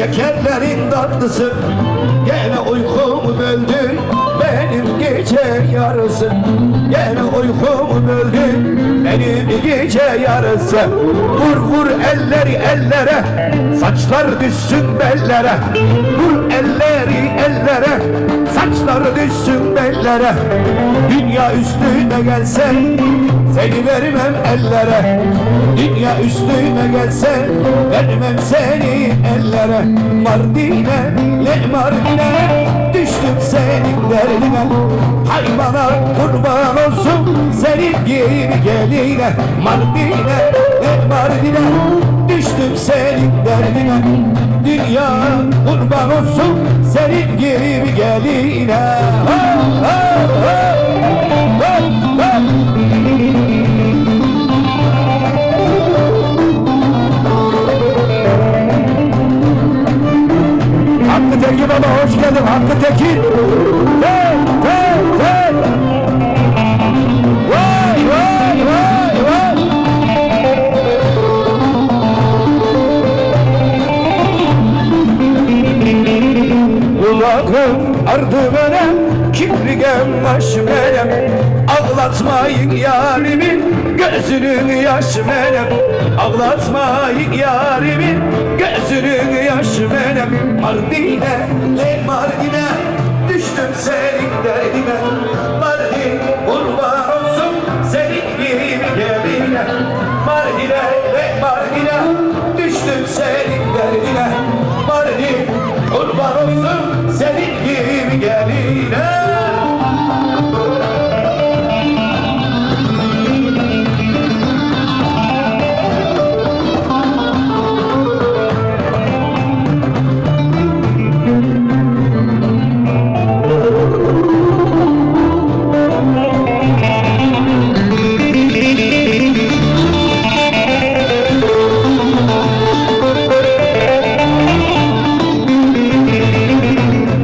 şekerlerin tatlısı. Gene uykumu böldün benim gece yarısı. Gene uykumu böldün benim gece yarısı. Vur vur elleri ellere, saçlar düşsün bellere. Vur elleri ellere, saçlar düşsün bellere. Dünya üstüne gelse seni vermem ellere. Dünya üstüne gelse vermem seni ellere. Mardin'e ne Mardin'e düştüm senin derdine. Hayvana kurban olsun senin gibi geline. Mardin'e ne Mardin'e düştüm senin derdine. Dünya kurban olsun senin gibi geline. Ha, ha, ha, ha, ha. Hakkı Tekin baba hoş geldin Hakkı Tekin. Hey hey hey. Vay vay vay vay. Kulağım ardı verem, kibrigem baş verem. Ağlatmayın yarimin gözünün yaş verem. Ağlatmayın yarimin gözünün yaş verem. Mardin'e le Mardin'e düştüm senin derdine. Mardin kurban olsun senin gibi geline. Mardin'e le Mardin'e düştüm senin derdine. Mardin kurban olsun senin gibi geline.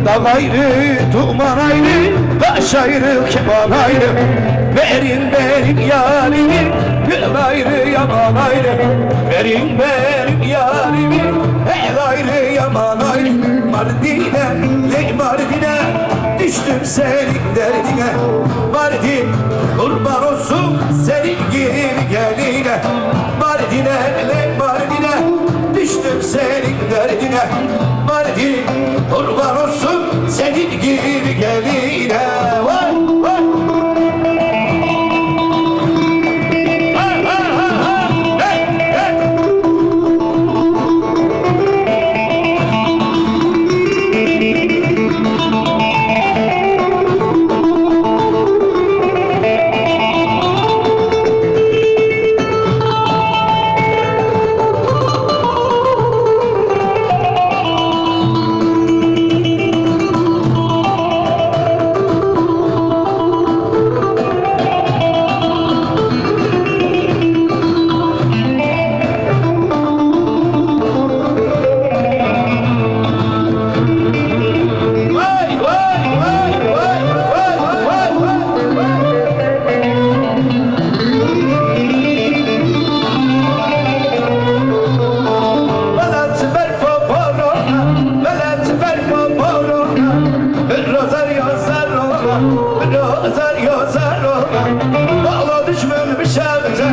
Dağ ayrı, duman ayrı, baş ayrı, keman ayrı. Verin benim yarimi, gül ayrı, yaman ayrı. Verin benim yarimi, el ayrı, yaman ayrı. Mardin'e, le Mardin'e düştüm senin derdine. Mardin kurban olsun senin gibi geline. Mardin'e, le Mardin'e düştüm senin derdine. Mardin kurban olsun senin gibi geline. Vay vay. Ha ha ha ha. Hey hey. Bağla düşmün bir şevte,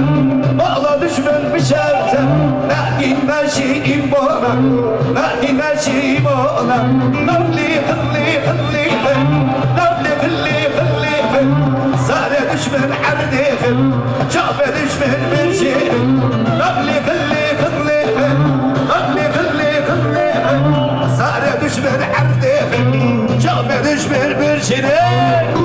bağla düşmün bir şevte. Lakin neşiyim bana, lakin neşiyim bana. Navli hılli hılli hıl, navli hılli hılli hıl. Sare düşmün ardihim, çabe düşmün bir şiirim. Navli hılli hılli hıl, navli hılli hılli hıl. Sare düşmün ardihim, çabe düşmün bir şiirim.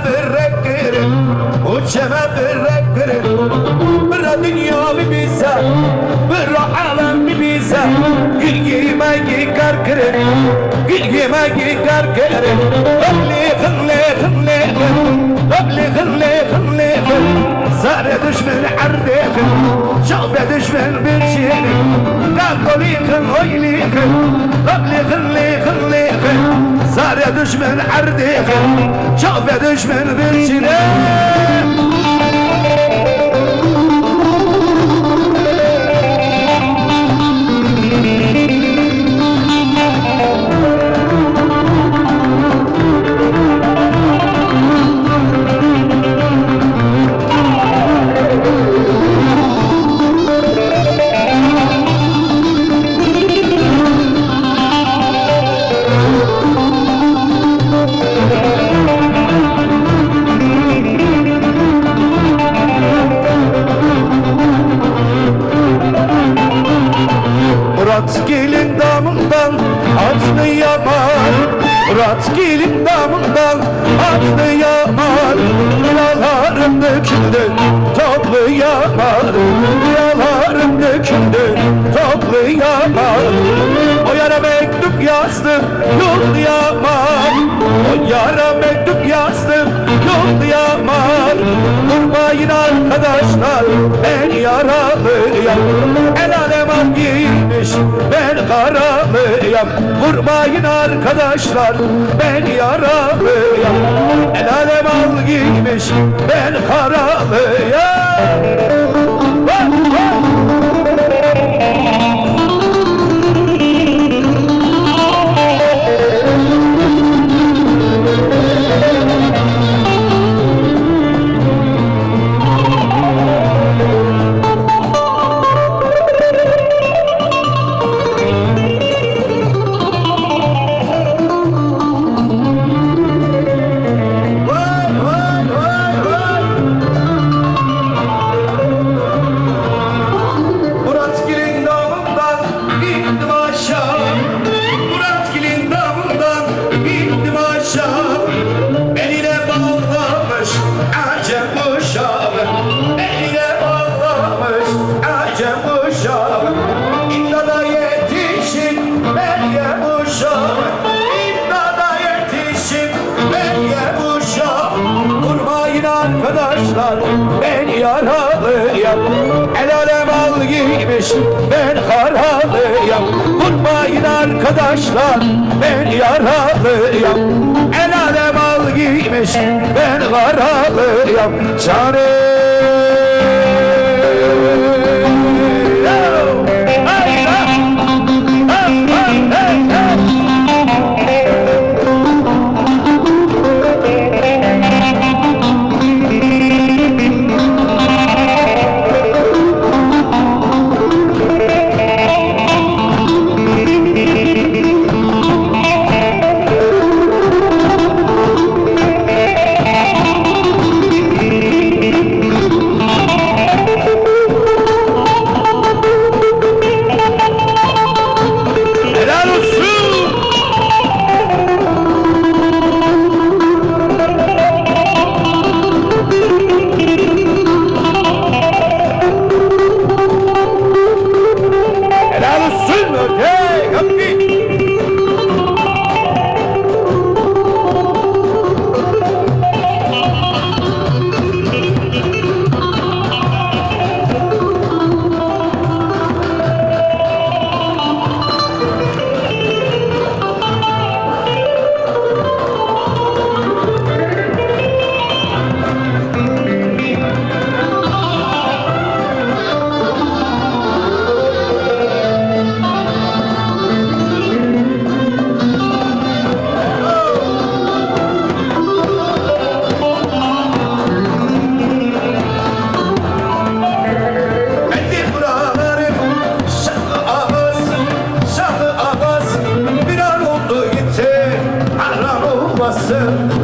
bırakırım uçama bırakırım bıra dünya bir bize bıra alem bir bize gül yemeği karkırım gül yemeği karkırım hılli hılli hılli hılli hılli hılli Zare düşman ardekın Şavbe düşman bir şeyin Kakolikin oylikin Kaklikin likin likin Zare düşman ardekın Şavbe düşman bir şeyin Murat gelin damından atlayamam Murat gelin damından atlayamam Rüyalarım döküldü toplayamam Rüyalarım döküldü toplayamam O yara mektup yazdım yollayamam O yara mektup yazdım yollayamam Durmayın arkadaşlar ben yaralıyım El alem al giymiş ben karalıyım Vurmayın arkadaşlar ben yaralıyım El alem al giymiş ben karalıyım Arkadaşlar ben yaralıyım El alem al giymiş ben karalıyım Vurmayın arkadaşlar ben yaralıyım El alem al giymiş ben karalıyım Canım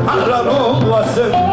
haram olmasın